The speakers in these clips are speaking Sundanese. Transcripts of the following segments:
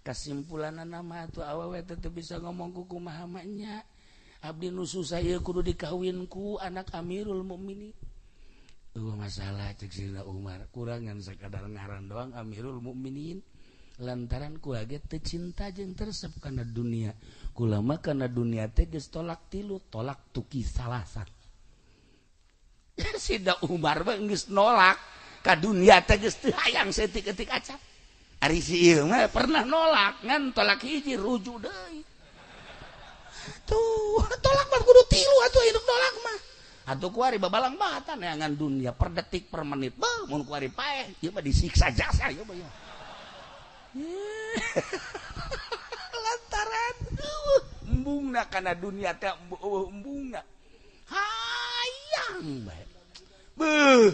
Kesimpulan nama tuh awewe tetep bisa ngomong ku kumaha nya. Abdi nu susah ieu kudu dikawinku anak Amirul Mukminin. Masalah cek Sina Umar kurangan sekadar ngaran doang Amirul Mukminin lantaran kulaget teu cinta jeung tersep kana dunia. Kula mah kana dunia teh geus tolak tilu, tolak tuki salasat. Sida Umar mah geus nolak ka dunia teh geus teu hayang setik-etik acan. Ari si ieu mah pernah nolak ngan tolak hiji ruju deui. Tuh, tolak mah kudu tilu atuh hidup nolak mah. Atuh kuari babalang batan ngan dunia per detik per menit. Bah, mun kuari paeh, ieu mah disiksa jasa ieu mah. Lantaran embungna kana dunia teh embungna. Hayang bae. Beuh.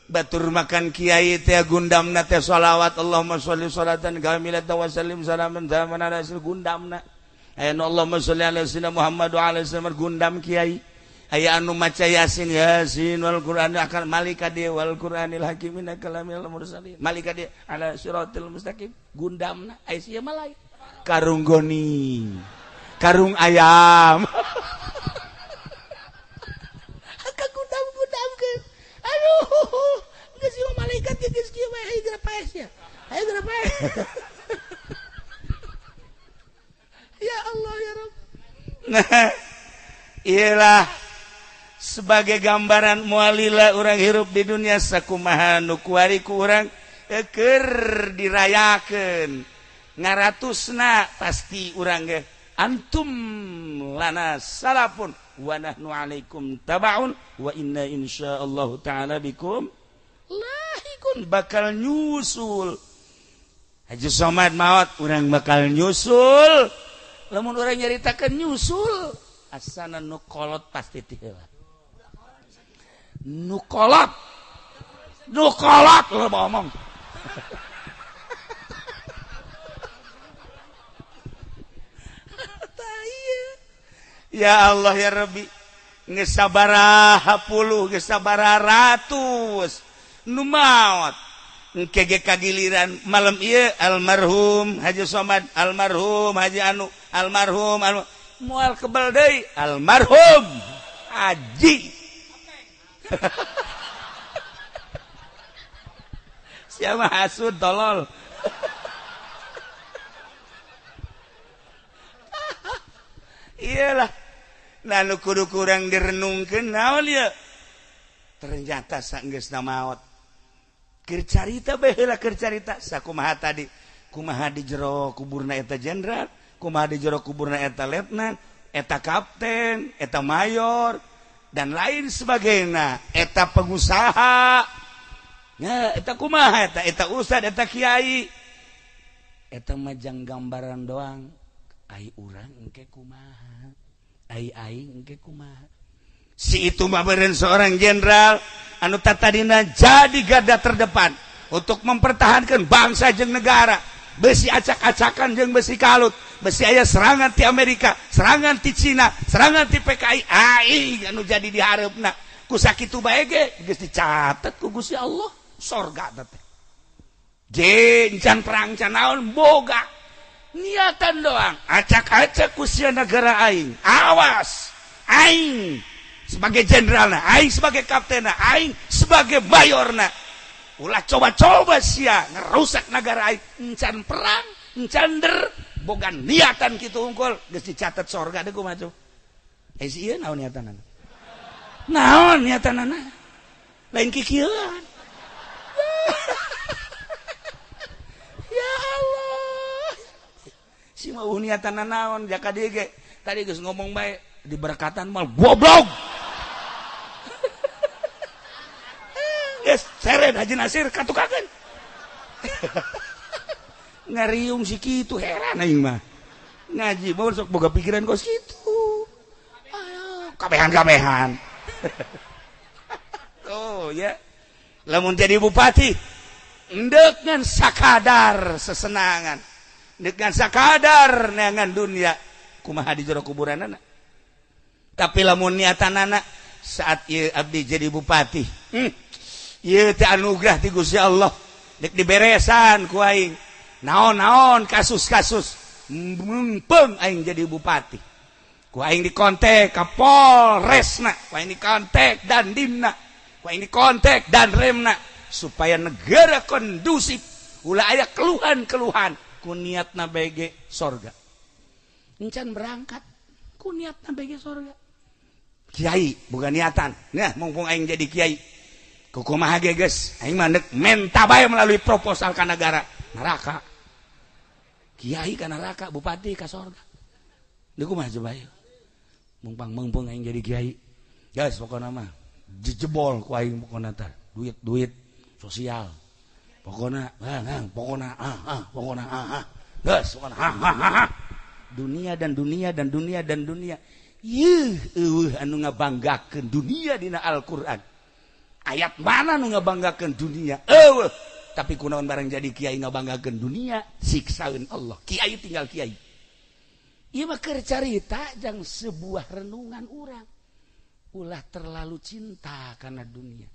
Batur makan kiai teh gundamna teh shalawat Allahumma sholli sholatan kamilatan wa sallim salaman zaman ala rasul gundamna aya Allahumma sholli ala sayyidina Muhammad wa ala sallam gundam kiai aya anu maca yasin wal qur'an akan malika dia wal qur'anil hakim min kalamil mursalin malika dia ala siratal mustaqim gundamna aya sia malai karung goni karung ayam aduh, geus ieu malaikat geus kieu mah aya geura paes ya. Aya geura paes. Ya Allah ya Rabb. Nah, iyalah sebagai gambaran mualila urang hirup di dunia sakumaha nu kuari ku urang keur dirayakeun. Ngaratusna pasti urang ge antum lana salafun wa nahnu alaikum tabaun wa inna insyaallah taala bikum lahikun bakal nyusul. Haji Somad maot urang bakal nyusul. Lamun urang nyaritakeun nyusul asana nu kolot pasti teh heula. Nu kolot lo ngomong. Ya Allah ya Rabbi geus sabaraha puluh geus sabaraha ratus nu maot engke ge kagiliran malam ieu almarhum Haji Somad almarhum Haji Anu almarhum moal kebal deui almarhum Haji siapa hasud tolol iyalah lalu kudu kurang direnungkeun naon ya ternyata saenggeusna maot keur carita bae heula keur carita sakumaha tadi kumaha di jero kuburna eta jenderal kumaha di jero kuburna eta letnan eta kapten eta mayor dan lain sebagainya eta pengusaha ya eta kumaha eta ustad eta kiai eta majang gambaran doang ai urang engke kumaha ai engke kumaha si itu mah beureun seorang jenderal anu tatadina jadi garda terdepan untuk mempertahankan bangsa jeung negara besi acak-acakan jeung besi kalut besi aya serangan ti Amerika serangan ti Cina serangan ti PKI ai anu jadi dihareupna ku sakitu bae ge geus dicatet ku Gusti Allah sorga teh jencan perang can naon boga niatan doang acak-acak kusia negara aing awas aing sebagai jenderalna aing sebagai kaptenna aing sebagai mayorna ulah coba-coba sia ngerusak negara aing encan perang encan der boga niatan kitu unggul geus dicatet sorga deui kumaha tuh si ieu naon niatanana lain kikieuan ya Allah si mah niatan naon jaka dieu ge tadi geus ngomong bae diberkatan mal goblok geus seret Haji Nasir katukakeun ngariung si kitu heran aing mah ngaji bae sok boga pikiran kos kitu ayo kabehan oh ya lamun jadi bupati endek ngan sakadar sesenangan dengan sakadar neangan dunia kumaha di jero kuburanana tapi lamun niatanana saat ieu abdi jadi bupati ieu teh anugerah ti Gusti Allah dek diberesan ku aing naon-naon kasus-kasus mumpung aing jadi bupati ku aing dikontek ka Polresna ku aing dikontek Dandimna ku aing dikontek Danremna supaya negara kondusif ulah aya keluhan-keluhan ku niatna bege sorga encan berangkat ku niatna bege sorga kiai bukan niatan nah mumpung aing jadi kiai kumaha ge geus aing mah menta bae melalui proposal ka negara neraka kiai ka neraka bupati ka sorga deui kumaha coba ieu mumpung aing jadi kiai geus pokona mah jejebol ku aing pokona teh duit sosial pokona pokona geus pokona dunia dan dunia anu ngabanggakeun dunia dina Al-Qur'an ayat mana nu ngabanggakeun dunia tapi kunaon barang jadi kiai ngabanggakeun dunia siksaeun Allah kiai tinggal kiai ieu mah keur carita jang sebuah renungan urang ulah terlalu cinta kana dunia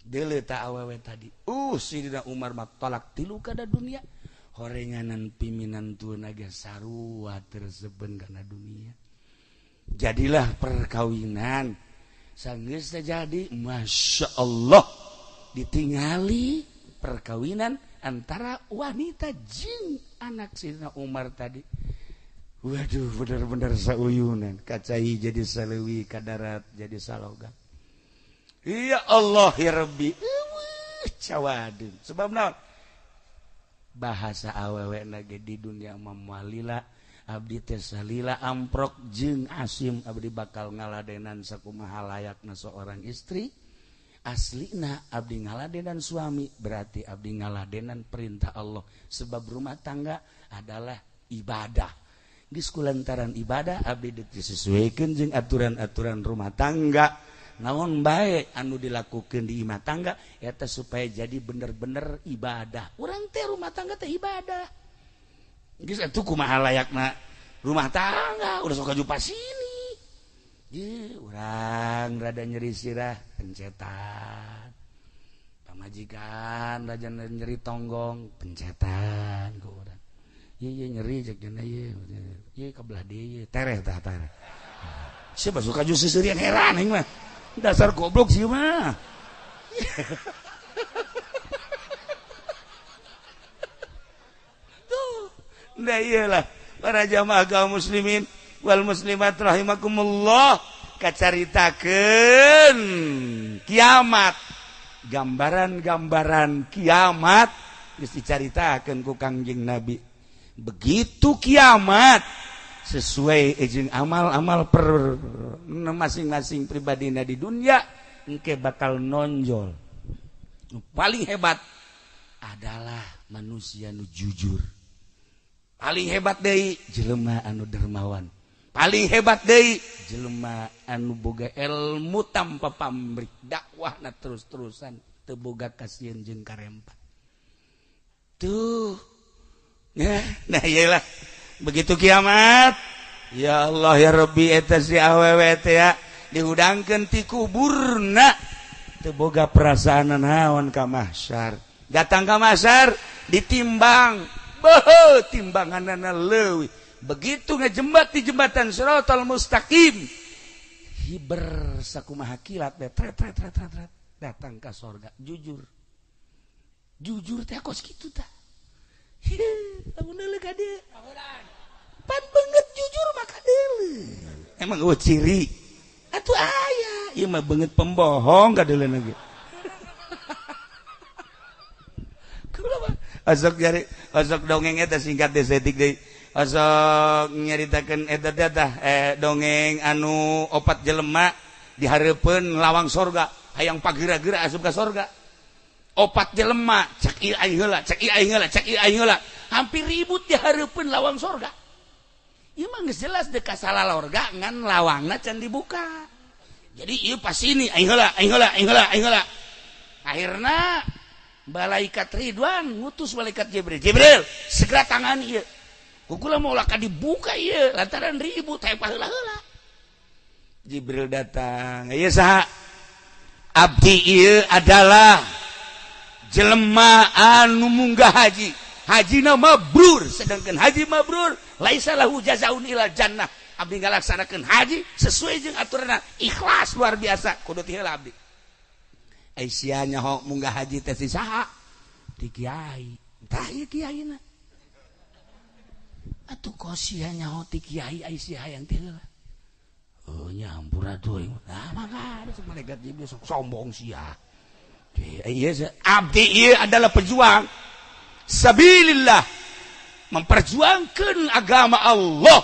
deuleu ta awewe tadi Sidina Umar mah tolak tilu kada dunia horenganan piminantuna ge sarua terseben kana dunia jadilah perkawinan sanggeus jadi masya Allah ditingali perkawinan antara wanita jeung anak Sidina Umar tadi waduh bener-bener sauyunan kacai jadi salewi kadarat jadi salogan ya Allah ya Rabbi cawadun sebab naon bahasa awewe lagi di dunia mamualila abdi teh salila amprok jeung asim abdi bakal ngaladenan sakumaha layakna seorang istri aslina abdi ngaladenan suami berarti abdi ngaladenan perintah Allah sebab rumah tangga adalah ibadah geus kulantaran ibadah abdi disesuaikeun jeung aturan-aturan rumah tangga naon bae anu dilakukeun di rumah tangga eta supaya jadi bener-bener ibadah urang teh rumah tangga teh ibadah geus atuh kumaha layakna rumah tangga udah sok jupa sini ye urang rada nyeri sirah pencetan pamajikan rada nyeri tonggong pencetan ku urang ye nyeri cek dina ye kabelah deui tereh tah tereh siapa suka ju sisirian heran aing mah dasar goblok sih mah nah iyalah para jamaah kaum muslimin wal muslimat rahimakumullah kacaritakeun kiamat gambaran-gambaran kiamat geus dicaritakeun ku Kangjeng Nabi begitu kiamat sesuai jeung amal-amal per masing-masing pribadina di dunia engke bakal nonjol paling hebat adalah manusia nu jujur paling hebat deui jelema anu dermawan paling hebat deui jelema anu boga ilmu tanpa pamrih dakwahna terus-terusan teu boga kasieun jeung karempat tuh nah iyalah begitu kiamat ya Allah ya Rabbi eta si awewe teh ya dihudangkeun ti kuburna teu boga perasaan naon ka mahsyar datang ka mahsyar ditimbang timbanganana leuwih begitu ngajembat di jembatan Shiratal Mustaqim hiber sakumaha kilat tret datang ka sorga jujur teh kos kitu tah lamun deuleu ka dieu pan beungeut jujur maka deuleu emang eueuh ciri atuh aya ieu mah beungeut pembohong ka deuleu ge Asok dongeng eta singkat desetik deui. Asok nyaritakeun eta teh dongeng anu opat jelema dihareupeun lawang sorga, hayang pageura-geura asup ka sorga. Opat jelema cek ieu aing heula, cek ieu aing heula, cek ieu aing heula. Hampir ribut dihareupeun lawang sorga. Ieu mah geus jelas deuk ka salalorga ngan lawangna can dibuka. Jadi ieu pas sini aing heula, aing heula, aing heula, aing heula. Akhirna malaikat Ridwan ngutus malaikat Jibril segera tangani ieu kukula mau laka dibuka ieu lantaran ribut hayang paheula-heula Jibril datang ieu saha abdi ieu adalah jelema anu munggah haji hajina mabrur sedangkan haji mabrur laisa lahu jazaun ila jannah abdi ngalaksanakeun haji sesuai jeung aturanna ikhlas luar biasa kudu ti heula abdi ai sia nyaho munggah haji teh saha ti kiai tah ieu kiaina atuh kosia nyaho ti kiai ai sia hayang ti heula oh nyampur atuh ah mangga malaikat Jibril sok sombong sia abdi ieu adalah pejuang sabilillah memperjuangkan agama Allah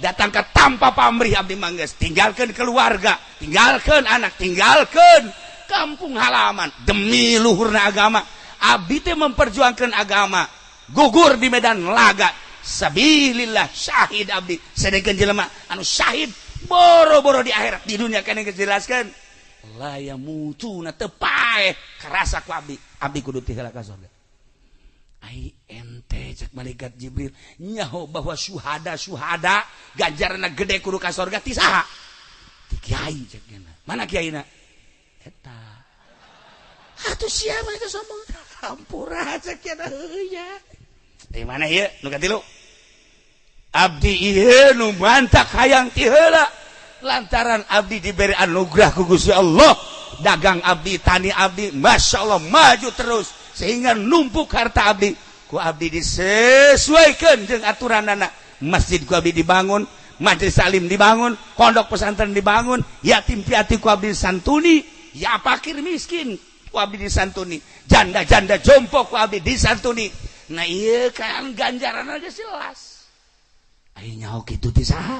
datang ke tanpa pamrih abdi mangges tinggalkan keluarga tinggalkan anak tinggalkan kampung halaman demi luhurna agama abdi teh memperjuangkan agama gugur di medan laga sabilillah syahid abdi sedangkan jelema anu syahid boro-boro di akhirat di dunia kana dijelaskan la yamutuna teu paeh karasa ku abdi kudu teh heula ka surga ai ente cek malaikat Jibril nyaho bahwa syuhada ganjaranna gede kudu ka surga ti saha ti kiai cek gana mana kiaina eta atuh siapa itu sombong hampura cek gana heunya di mana ieu nu katilu abdi ieu nu mantak hayang ti heula lantaran abdi diberi anugerah ku Gusti Allah dagang abdi tani abdi Masya Allah maju terus sehingga numpuk harta abdi ku abdi disesuaikan dengan aturan anak masjid ku abdi dibangun majelis salim dibangun pondok pesantren dibangun yatim piatu ku abdi disantuni ya fakir miskin ku abdi disantuni janda-janda jompo ku abdi disantuni nah iya kan ganjaran aja jelas ayo nyaho kitu ti saha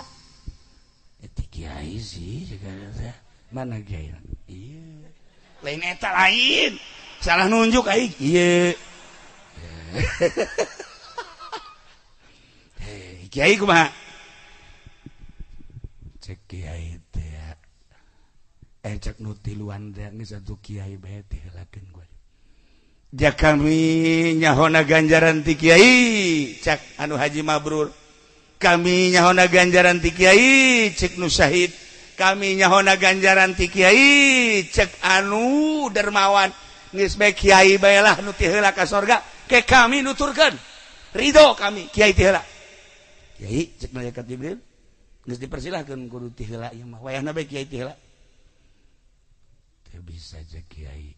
ti kiai sih mana kiai iya lain eta lain salah nunjuk aing ieu kiai kumaha cek kiai teh cek nu tiluan teh geus atuh kiai bae teh heulakeun gua jak kami nyahona ganjaran ti kiai cek anu haji mabrur kami nyahona ganjaran ti kiai cek nu syahid kami nyahona ganjaran ti kiai cek anu dermawan geus bae kiai bae lah nu ti heula ka surga ke kami nuturkeun ridho kami kiai ti heula kiai cek malaikat Jibril geus dipersilahkeun kudu ti heula ieu mah wayahna bae kiai ti heula teu bisa cek kiai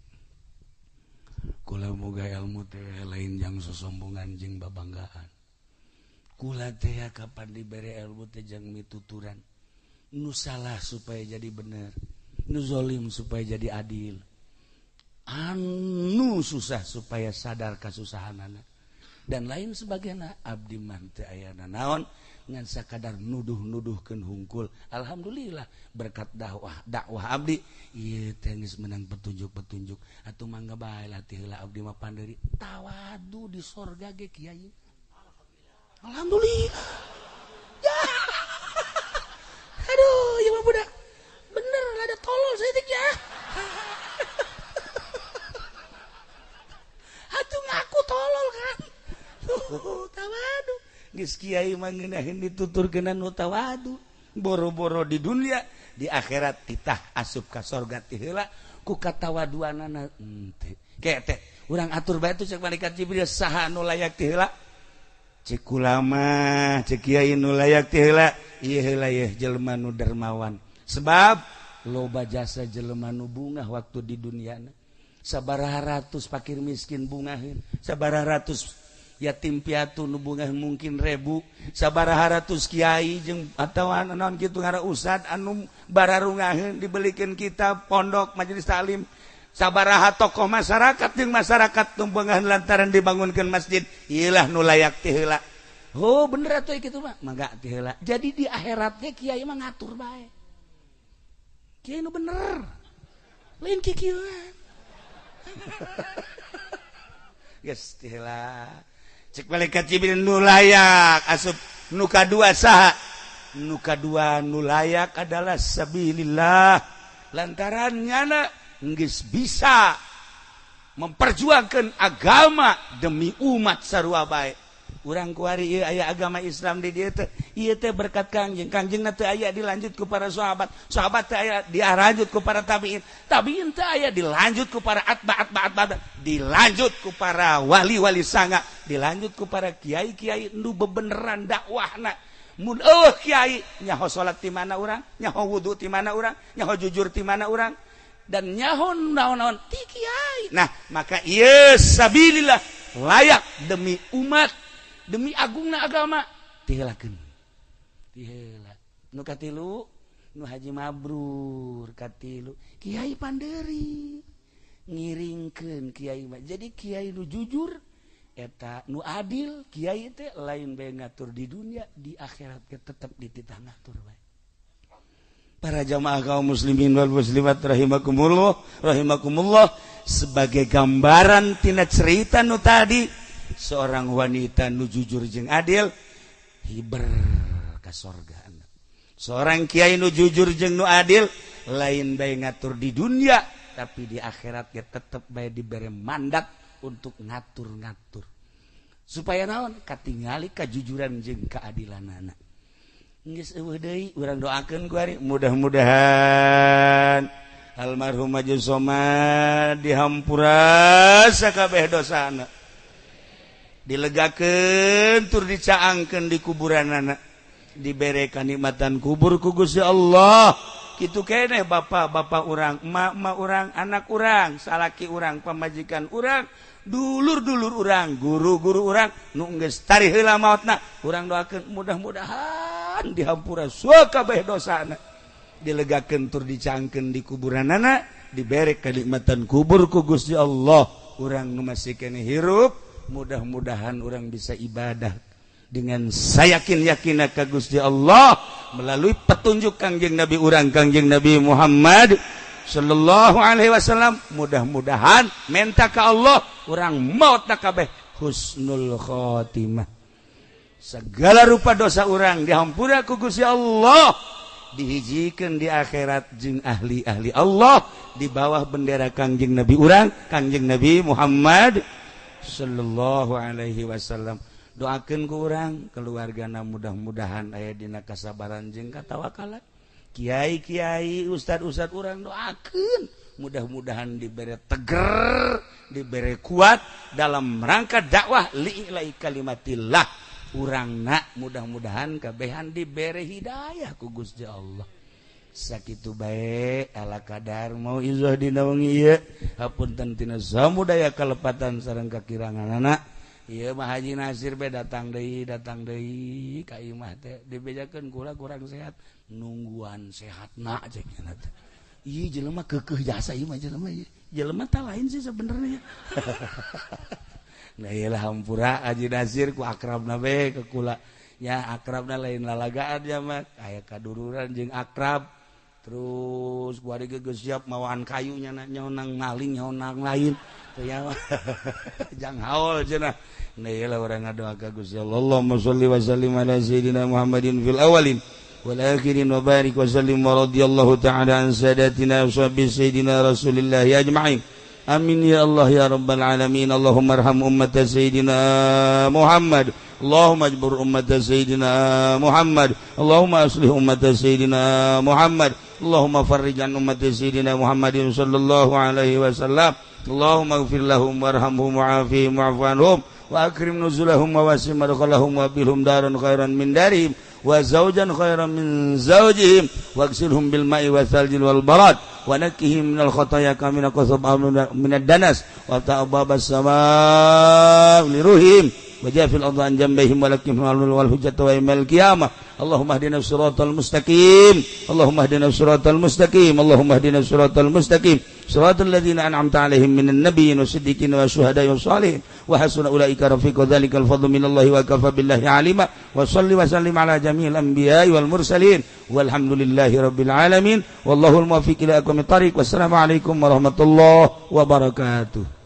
kula moga ilmu teh lain jang sosombongan jeung babanggaan kula teh kapan dibere ilmu teh jang mituturan nu salah supaya jadi bener nu zalim supaya jadi adil anu susah supaya sadar kasusahanana dan lain sebagainya abdi mah teu aya naon ngan sakadar nuduh-nuduhkeun hungkul alhamdulillah berkat dakwah abdi ieu teh geus menang petunjuk-petunjuk atuh mangga bae lah ti heula abdi mah pandeuri tawadu di sorga ge kiai alhamdulillah ya aduh ieu mah budak bener ada tolol saya teh ya atuh ngaku tolol kan tawadu geus kiai mah ngeunaheun dituturkeun anu tawadu boro-boro di dunia di akhirat titah asup ka surga ti heula ku katawaduanana henteu ke teh urang atur bae tuh cek malaikat Jibril saha anu layak ti heula cek ulama cek kiai nu layak ti heula ieu heula yeuh jelema nu dermawan sebab loba jasa jelema nu bungah waktu di duniana sabaraha ratus fakir miskin bungaheun sabaraha ratus yatim piatu nu bungaheun mungkin 1000 sabaraha ratus kiai jeung atawa naon kitu ngara ustad anu bararungaheun dibelikeun kitab pondok majelis taklim sabaraha tokoh masyarakat jeung masyarakat tumpengaheun lantaran dibangunkeun masjid ieulah nu layak ti heula oh bener atuh kitu mah mangga ti heula jadi di akhirat ge kiai mah ngatur bae kiai nu bener lain kikieuan geus ti heula cek malaikat Jibril nu layak asup nu kadua saha nu kadua nu layak adalah sabilillah lantaran nyana geus bisa memperjuangkan agama demi umat sarua bae urang kuari ieu aya agama Islam di dieu teh ieu teh berkat kangjeng teh aya dilanjut ku para sahabat teh aya dilanjut ku para tabiin teh aya dilanjut ku para atba dilanjut ku para wali-wali sanga dilanjut ku para kiai-kiai nu bebeneran dakwahna mun kiai nyaho salat ti mana urang nyaho wudu ti mana urang nyaho jujur ti mana urang dan nyaho naon-naon ti kiai. Nah maka ieu sabilillah layak demi umat demi agungna agama tihelakeun tiheula. Nu katilu nu haji mabrur katilu kiai panderi ngiringkeun kiai mah jadi kiai nu jujur eta nu adil kiai teh lain bae ngatur di dunia di akhirat ke tetep di titah ngatur bae. Para jamaah kaum muslimin wal muslimat rahimakumullah sebagai gambaran tina cerita nu tadi seorang wanita nu jujur jeung adil hiber ka sorga. Seorang kiai nu jujur jeung nu adil lain bae ngatur di dunia tapi di akhirat ge tetep bae dibere mandat untuk ngatur-ngatur supaya naon katingali kajujuran jeung keadilanana. Geus eueuh deui urang doakeun ku ari mudah-mudahan almarhum Haji Somad dihampura sakabeh dosana dilegakeun tur dicaangkeun di kuburanana dibere kanikmatan kubur ku Gusti Allah. Kitu keneh bapak-bapak urang, emak-emak urang, anak urang, salaki urang, pamajikan urang, dulur-dulur urang, guru-guru urang nu geus tari heula maotna urang doakeun mudah-mudahan dihampura sakabeh dosana dilegakeun tur dicaangkeun di kuburanana dibere kanikmatan kubur ku Gusti Allah. Urang nu masih keneh hirup mudah-mudahan urang bisa ibadah dengan sayakin-yakin ka Gusti Allah melalui petunjuk Kangjeng Nabi urang Kangjeng Nabi Muhammad sallallahu alaihi wasallam. Mudah-mudahan menta ka Allah urang maotna kabeh husnul khotimah. Segala rupa dosa urang dihampura ku Gusti Allah dihijikeun di akhirat jeung ahli-ahli Allah di bawah bendera Kangjeng Nabi urang Kangjeng Nabi Muhammad sallallahu alaihi wasallam. Doakeun ku urang keluargana mudah-mudahan aya dina kasabaran jeung katawakalan. Kiai-kiai ustad-ustad urang doakeun mudah-mudahan diberi teger, diberi kuat dalam rangka dakwah li'ilai kalimatillah. Urangna mudah-mudahan kabehan diberi hidayah ku Gusti Allah. Sakitu bae ala kadar mau izah dina wengi ieu hapunten tina samudaya kalepatan sareng kakiranganana. Ieu mah Haji Nasir be datang deui ka imah teh dibejakeun kula kurang sehat nungguan sehatna cenah teh. Ieu jelema keukeuh jasa ieu mah jelema ieu. Jelema tah lain sih sebenarnya. Nah ieu lah hampura Haji Nasir ku akrabna be ke kula. Ya akrabna lain lalagaan ya mah aya kadururan jeung akrab. Terus kuari geus siap mawaan kayunya nyaonang maling nyaonang lain. Teu ya. Jang haul cenah. Nah iyalah urang ngadoakeun Gusti Allah. Allahumma shalli wa sallim ala sayyidina Muhammadin fil awalin wal akhirin wa barik wa sallim wa radhiyallahu ta'ala an sadatina wa sahbi sayyidina Rasulillah ajma'in. Amin ya Allah ya rabbal alamin. Allahumma arham ummat sayyidina Muhammad. Allahumma ajbur ummat sayyidina Muhammad. Allahumma aslih ummat sayyidina Muhammad. Allahumma farrij an ummat sayyidina Muhammadin sallallahu alaihi wasallam. Allahumma ighfir lahum warhamhum wa'afihim wa'fu anhum wa akrim nuzulahum wa wasi' madkhalahum wa bilhum daran khairan min darihim wa zawjan khairan min zawjihim waghsilhum bil ma'i wa thaljil wal barad wa nakkihim minal khataaya kama naqasab minad danas wa ta'ababas samaa liruhim wa jafil adha an jambihim wa lakim wal hujjata wa yaumil qiyamah. Allahumma hdina siratal mustaqim. Allahumma hdina siratal mustaqim. Allahumma hdina siratal mustaqim. Siratal ladzina an'amta 'alaihim minan nabiyyin wasiddiqin wasyuhada'i wassalihin wa hasuna ulaika rafiqa dzalikal fadlu minallahi wa kafa billahi 'alima wa shalli wa sallim 'ala jami'il anbiya'i wal mursalin walhamdulillahi rabbil alamin wallahu al muwaffiq ila aqwamit thariq wassalamu alaikum warahmatullahi wabarakatuh.